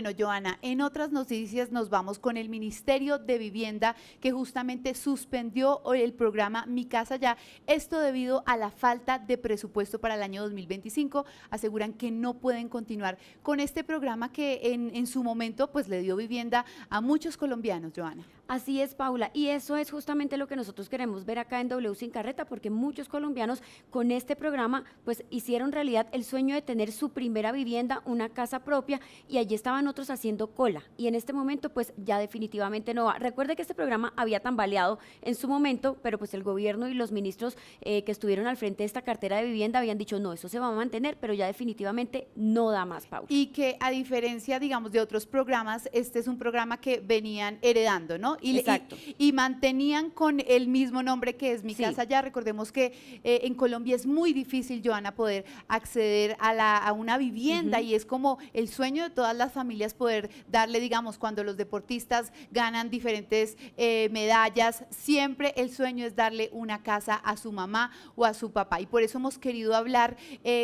bueno, Joana, en otras noticias nos vamos con el Ministerio de Vivienda que justamente suspendió el programa Mi Casa Ya, esto debido a la falta de presupuesto para el año 2025. Aseguran que no pueden continuar con este programa que en su momento pues le dio vivienda a muchos colombianos, Joana. Así es, Paula, y eso es justamente lo que nosotros queremos ver acá en W Sin Carreta, porque muchos colombianos con este programa pues hicieron realidad el sueño de tener su primera vivienda, una casa propia, y allí estaban otros haciendo cola, y en este momento pues ya definitivamente no va. Recuerde que este programa había tambaleado en su momento, pero pues el gobierno y los ministros que estuvieron al frente de esta cartera de vivienda habían dicho no, eso se va a mantener, pero ya definitivamente no da más, Paula. Y que a diferencia, digamos, de otros programas, este es un programa que venían heredando, ¿no? Exacto. Y mantenían con el mismo nombre que es Mi Sí. Casa Ya. Recordemos que en Colombia es muy difícil, Joana, poder acceder a una vivienda y es como el sueño de todas las familias poder darle, digamos, cuando los deportistas ganan diferentes medallas, siempre el sueño es darle una casa a su mamá o a su papá. Y por eso hemos querido hablar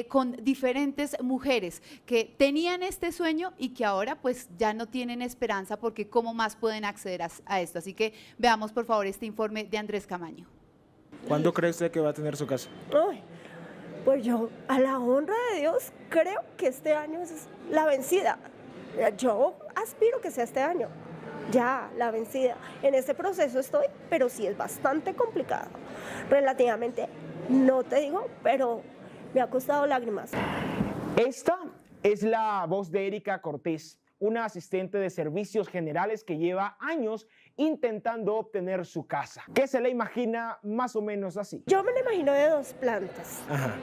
con diferentes mujeres que tenían este sueño y que ahora pues ya no tienen esperanza porque cómo más pueden acceder a esto. Así que veamos por favor este informe de Andrés Camaño. ¿Cuándo cree usted que va a tener su casa? Ay, pues yo, a la honra de Dios, creo que este año es la vencida. Yo aspiro que sea este año. Ya, la vencida. En este proceso estoy, pero sí es bastante complicado. Relativamente, no te digo, pero me ha costado lágrimas. Esta es la voz de Erika Cortés, una asistente de servicios generales que lleva años intentando obtener su casa, que se la imagina más o menos así. Yo me la imagino de 2 plantas. Ajá.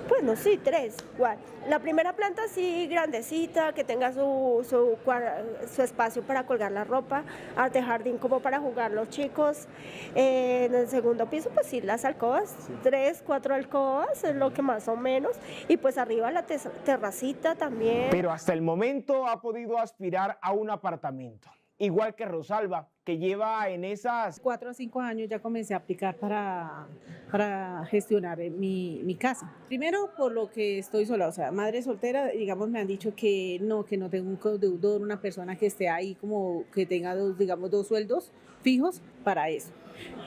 Bueno, sí, 3, 4. La primera planta sí grandecita, que tenga su espacio para colgar la ropa, arte jardín como para jugar los chicos. En el segundo piso, pues sí, las alcobas, sí. 3, 4 alcobas es lo que más o menos. Y pues arriba la terracita también. Pero hasta el momento ha podido aspirar a un apartamento. Igual que Rosalba, que lleva en esas 4 o 5 años ya comencé a aplicar para gestionar mi casa. Primero por lo que estoy sola, o sea, madre soltera, digamos, me han dicho que no tengo un codeudor, una persona que esté ahí como que tenga dos sueldos fijos para eso.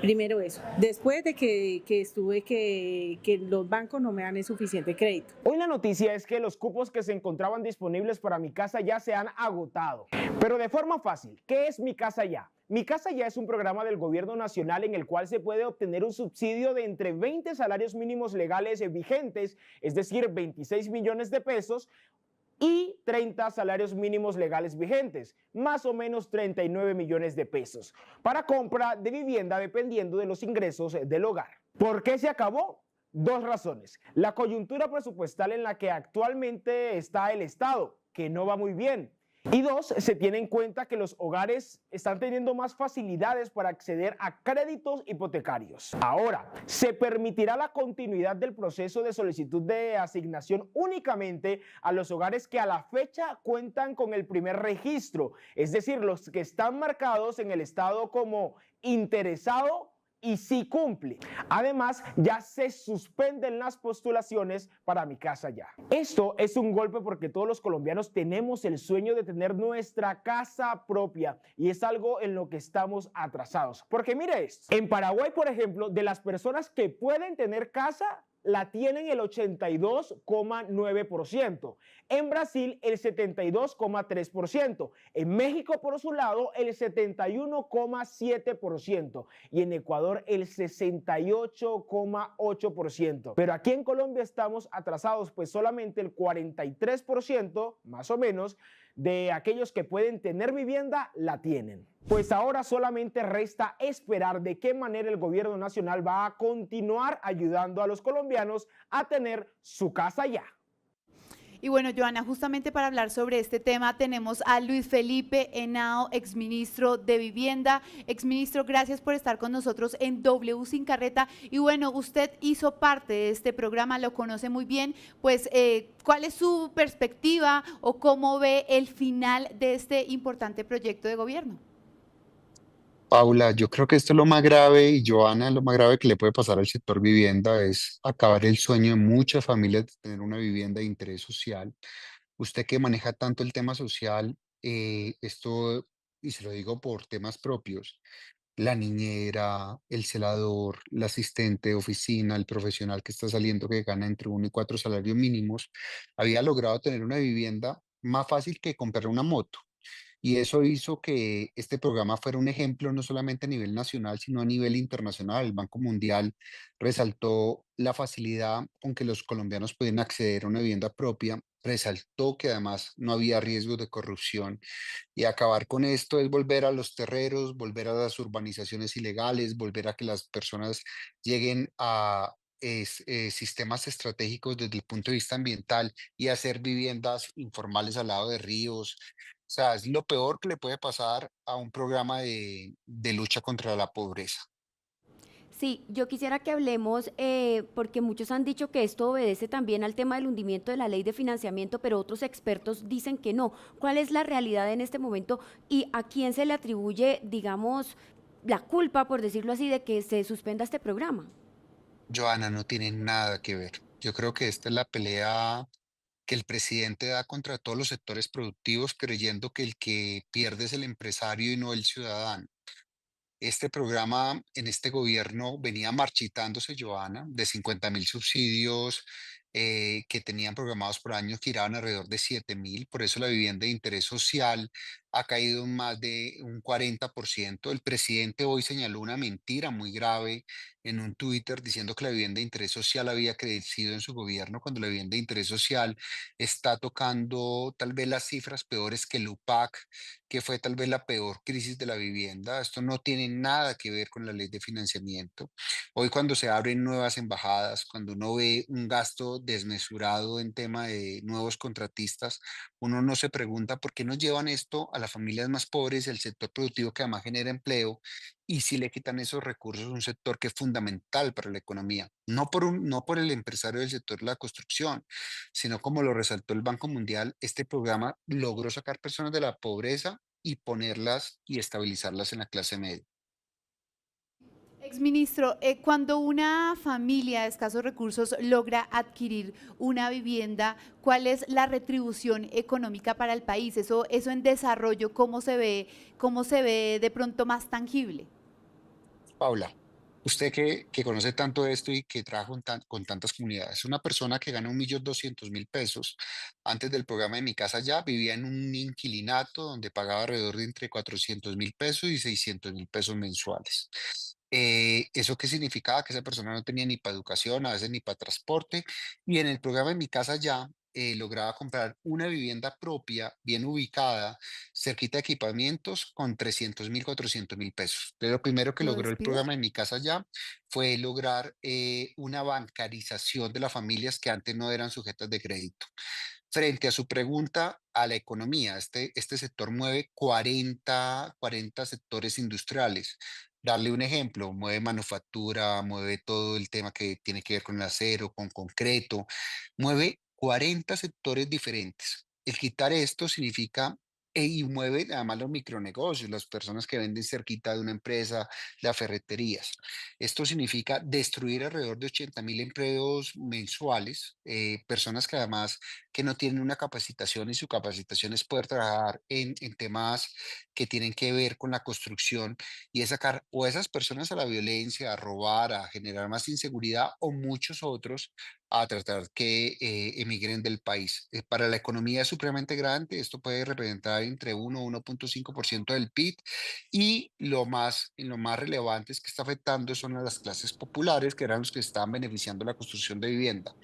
Primero eso. Después de que estuve que los bancos no me dan el suficiente crédito. Hoy la noticia es que los cupos que se encontraban disponibles para Mi Casa Ya se han agotado. Pero de forma fácil, ¿qué es Mi Casa Ya? Mi Casa Ya es un programa del gobierno nacional en el cual se puede obtener un subsidio de entre 20 salarios mínimos legales vigentes, es decir, 26 millones de pesos, y 30 salarios mínimos legales vigentes, más o menos 39 millones de pesos, para compra de vivienda dependiendo de los ingresos del hogar. ¿Por qué se acabó? 2 razones. La coyuntura presupuestal en la que actualmente está el Estado, que no va muy bien. Y 2, se tiene en cuenta que los hogares están teniendo más facilidades para acceder a créditos hipotecarios. Ahora, se permitirá la continuidad del proceso de solicitud de asignación únicamente a los hogares que a la fecha cuentan con el primer registro, es decir, los que están marcados en el estado como interesado y sí cumple. Además, ya se suspenden las postulaciones para Mi Casa Ya. Esto es un golpe porque todos los colombianos tenemos el sueño de tener nuestra casa propia y es algo en lo que estamos atrasados. Porque mire esto, en Paraguay, por ejemplo, de las personas que pueden tener casa, la tienen el 82,9%, en Brasil el 72,3%, en México por su lado el 71,7% y en Ecuador el 68,8%. Pero aquí en Colombia estamos atrasados, pues solamente el 43% más o menos de aquellos que pueden tener vivienda la tienen. Pues ahora solamente resta esperar de qué manera el gobierno nacional va a continuar ayudando a los colombianos a tener su casa ya. Y bueno, Joana, justamente para hablar sobre este tema tenemos a Luis Felipe Henao, exministro de Vivienda. Exministro, gracias por estar con nosotros en W Sin Carreta. Y bueno, usted hizo parte de este programa, lo conoce muy bien, pues ¿cuál es su perspectiva o cómo ve el final de este importante proyecto de gobierno? Paula, yo creo que esto es lo más grave y Joana, lo más grave que le puede pasar al sector vivienda es acabar el sueño de muchas familias de tener una vivienda de interés social, usted que maneja tanto el tema social, esto, y se lo digo por temas propios, la niñera, el celador, la asistente de oficina, el profesional que está saliendo que gana entre 1 y 4 salarios mínimos, había logrado tener una vivienda más fácil que comprar una moto. Y eso hizo que este programa fuera un ejemplo no solamente a nivel nacional, sino a nivel internacional. El Banco Mundial resaltó la facilidad con que los colombianos pueden acceder a una vivienda propia, resaltó que además no había riesgos de corrupción y acabar con esto es volver a los terreros, volver a las urbanizaciones ilegales, volver a que las personas lleguen a sistemas estratégicos desde el punto de vista ambiental y hacer viviendas informales al lado de ríos. O sea, es lo peor que le puede pasar a un programa de lucha contra la pobreza. Sí, yo quisiera que hablemos, porque muchos han dicho que esto obedece también al tema del hundimiento de la ley de financiamiento, pero otros expertos dicen que no. ¿Cuál es la realidad en este momento y a quién se le atribuye, digamos, la culpa, por decirlo así, de que se suspenda este programa? Joana, no tiene nada que ver. Yo creo que esta es la pelea que el presidente da contra todos los sectores productivos, creyendo que el que pierde es el empresario y no el ciudadano. Este programa en este gobierno venía marchitándose, Joana, de 50.000 subsidios que tenían programados por año, giraban alrededor de 7.000. Por eso la vivienda de interés social ha caído en más de un 40%. El presidente hoy señaló una mentira muy grave en un Twitter diciendo que la vivienda de interés social había crecido en su gobierno, cuando la vivienda de interés social está tocando tal vez las cifras peores que el UPAC, que fue tal vez la peor crisis de la vivienda. Esto no tiene nada que ver con la ley de financiamiento. Hoy cuando se abren nuevas embajadas, cuando uno ve un gasto desmesurado en tema de nuevos contratistas, uno no se pregunta por qué nos llevan esto a las familias más pobres, el sector productivo que además genera empleo, y si le quitan esos recursos a un sector que es fundamental para la economía, no por el empresario del sector de la construcción, sino como lo resaltó el Banco Mundial, este programa logró sacar personas de la pobreza y ponerlas y estabilizarlas en la clase media. Exministro, cuando una familia de escasos recursos logra adquirir una vivienda, ¿cuál es la retribución económica para el país? Eso en desarrollo, cómo se ve de pronto más tangible? Paula, usted que conoce tanto esto y que trabaja con tantas comunidades, una persona que gana 1.200.000 pesos antes del programa de Mi Casa Ya vivía en un inquilinato donde pagaba alrededor de entre 400.000 pesos y 600.000 pesos mensuales. ¿Eso qué significaba? Que esa persona no tenía ni para educación, a veces ni para transporte, y en el programa de Mi Casa Ya lograba comprar una vivienda propia, bien ubicada, cerquita de equipamientos, con 300.000, 400.000 pesos. Entonces, lo primero que ¿Lo logró el despido? programa de Mi Casa Ya fue lograr una bancarización de las familias que antes no eran sujetas de crédito. Frente a su pregunta a la economía, este sector mueve 40 sectores industriales. Darle un ejemplo, mueve manufactura, mueve todo el tema que tiene que ver con el acero, con concreto, mueve 40 sectores diferentes. El quitar esto significa, y mueve además los micronegocios, las personas que venden cerquita de una empresa, las ferreterías. Esto significa destruir alrededor de 80.000 empleos mensuales, personas que además que no tienen una capacitación y su capacitación es poder trabajar en temas que tienen que ver con la construcción y es sacar o a esas personas a la violencia, a robar, a generar más inseguridad o muchos otros a tratar que emigren del país. Para la economía es supremamente grande, esto puede representar entre 1 y 1.5% del PIB y lo más relevante es que está afectando son a las clases populares, que eran los que estaban beneficiando la construcción de vivienda.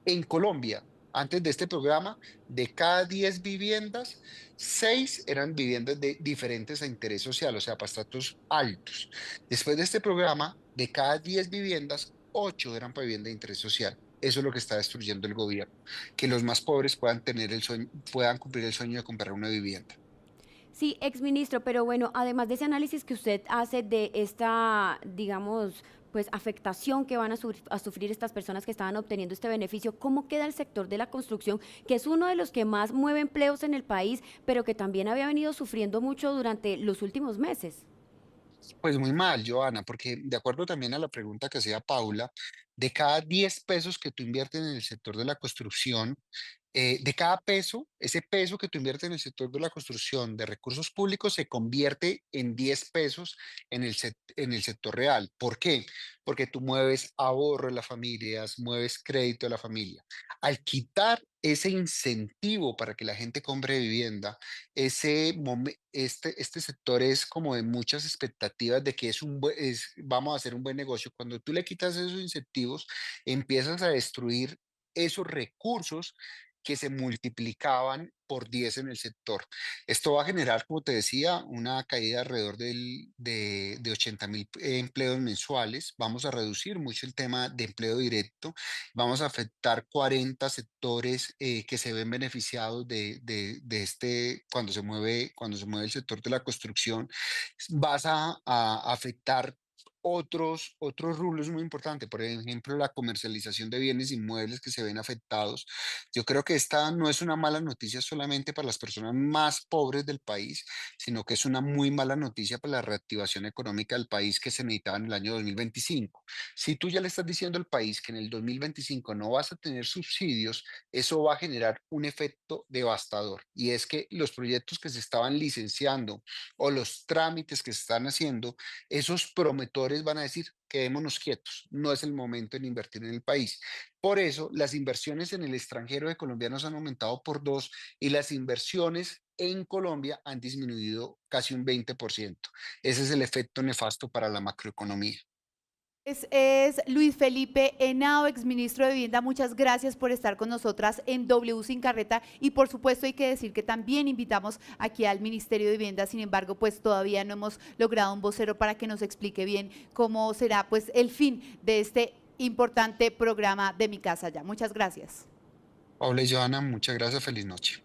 En Colombia, antes de este programa, de cada 10 viviendas, 6 eran viviendas de diferentes a interés social, o sea, para estratos altos. Después de este programa, de cada 10 viviendas, 8 eran para vivienda de interés social. Eso es lo que está destruyendo el gobierno, que los más pobres puedan tener el sueño, puedan cumplir el sueño de comprar una vivienda. Sí, exministro, pero bueno, además de ese análisis que usted hace de esta, digamos, pues afectación que van a sufrir estas personas que estaban obteniendo este beneficio, ¿cómo queda el sector de la construcción, que es uno de los que más mueve empleos en el país, pero que también había venido sufriendo mucho durante los últimos meses? Pues muy mal, Joana, porque de acuerdo también a la pregunta que hacía Paula, de cada 10 pesos que tú inviertes en el sector de la construcción, de cada peso, ese peso que tú inviertes en el sector de la construcción de recursos públicos se convierte en 10 pesos en el sector real. ¿Por qué? Porque tú mueves ahorro de las familias, mueves crédito de la familia. Al quitar ese incentivo para que la gente compre vivienda, este sector es como de muchas expectativas de que vamos a hacer un buen negocio. Cuando tú le quitas esos incentivos, empiezas a destruir esos recursos que se multiplicaban por 10 en el sector. Esto va a generar, como te decía, una caída alrededor de 80.000 empleos mensuales. Vamos a reducir mucho el tema de empleo directo. Vamos a afectar 40 sectores que se ven beneficiados cuando se mueve el sector de la construcción. Vas a afectar otros rubros muy importantes, por ejemplo, la comercialización de bienes inmuebles que se ven afectados. Yo creo que esta no es una mala noticia solamente para las personas más pobres del país, sino que es una muy mala noticia para la reactivación económica del país que se necesitaba en el año 2025. Si tú ya le estás diciendo al país que en el 2025 no vas a tener subsidios, eso va a generar un efecto devastador. Y es que los proyectos que se estaban licenciando o los trámites que se están haciendo, esos promotores van a decir, quedémonos quietos, no es el momento en invertir en el país. Por eso, las inversiones en el extranjero de colombianos han aumentado por 2 y las inversiones en Colombia han disminuido casi un 20%. Ese es el efecto nefasto para la macroeconomía. Es Luis Felipe Henao, exministro de Vivienda. Muchas gracias por estar con nosotras en W Sin Carreta. Y por supuesto hay que decir que también invitamos aquí al Ministerio de Vivienda. Sin embargo, pues todavía no hemos logrado un vocero para que nos explique bien cómo será pues el fin de este importante programa de Mi Casa Ya. Muchas gracias. Paula y Joana, muchas gracias, feliz noche.